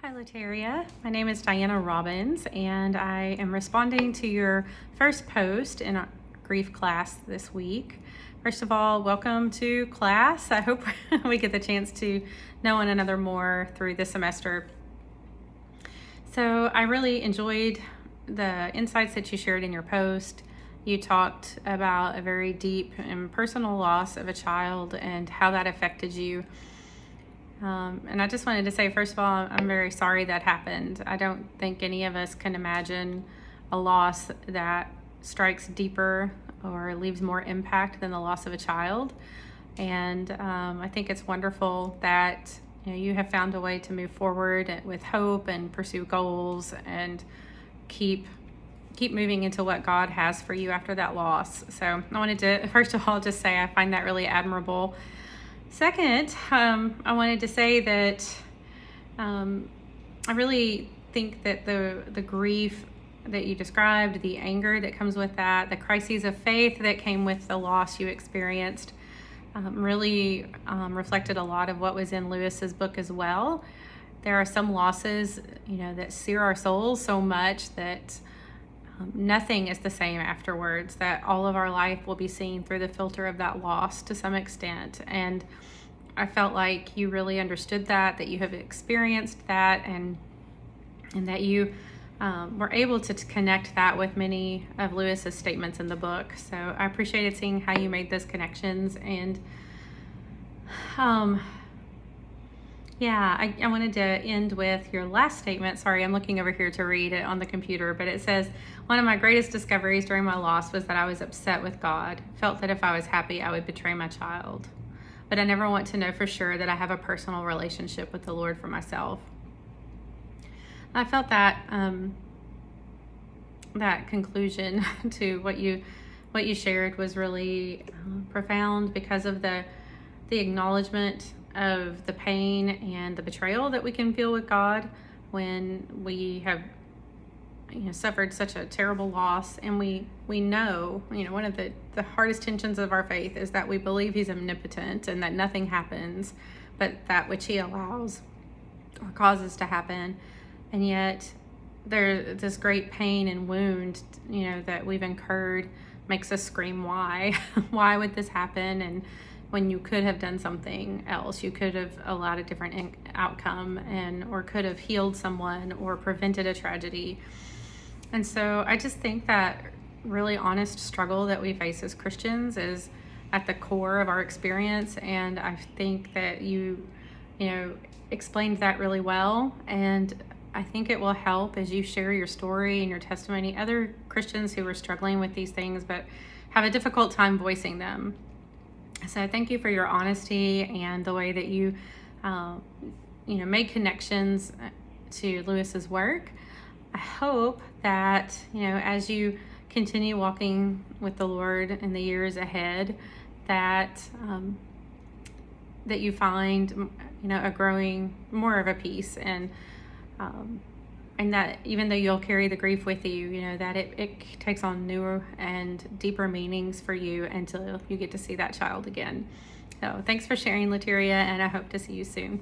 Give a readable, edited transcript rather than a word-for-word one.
Hi, Lateria. My name is Diana Robbins, and I am responding to your first post in our grief class this week. First of all, welcome to class. I hope we get the chance to know one another more through this semester. So I really enjoyed the insights that you shared in your post. You talked about a very deep and personal loss of a child and how that affected you. And I just wanted to say, first of all, I'm very sorry that happened. I don't think any of us can imagine a loss that strikes deeper or leaves more impact than the loss of a child. And I think it's wonderful that you have found a way to move forward with hope and pursue goals and keep moving into what God has for you after that loss. So I wanted to, first of all, just say I find that really admirable. Second, I wanted to say that I really think that the grief that you described, the anger that comes with that, the crises of faith that came with the loss you experienced, really reflected a lot of what was in Lewis's book as well. There are some losses, that sear our souls so much that nothing is the same afterwards, that all of our life will be seen through the filter of that loss to some extent. And I felt like you really understood that you have experienced that, and that you were able to connect that with many of Lewis's statements in the book. So I appreciated seeing how you made those connections. And I wanted to end with your last statement. Sorry, I'm looking over here to read it on the computer, but it says, "One of my greatest discoveries during my loss was that I was upset with God, felt that if I was happy, I would betray my child. But I never want to know for sure that I have a personal relationship with the Lord for myself." I felt that that conclusion to what you shared was really profound, because of the acknowledgement of the pain and the betrayal that we can feel with God when we have suffered such a terrible loss. And we know, one of the hardest tensions of our faith is that we believe he's omnipotent and that nothing happens but that which he allows or causes to happen. And yet there's this great pain and wound, that we've incurred, makes us scream, why? Why would this happen? And when you could have done something else, you could have allowed a different outcome, or could have healed someone or prevented a tragedy. And so I just think that really honest struggle that we face as Christians is at the core of our experience. And I think that you explained that really well. And I think it will help as you share your story and your testimony, other Christians who are struggling with these things but have a difficult time voicing them. So thank you for your honesty and the way that you, made connections to Lewis's work. I hope that, as you continue walking with the Lord in the years ahead, that that you find, a growing more of a peace, and that even though you'll carry the grief with you, that it takes on newer and deeper meanings for you until you get to see that child again. So thanks for sharing, Lateria, and I hope to see you soon.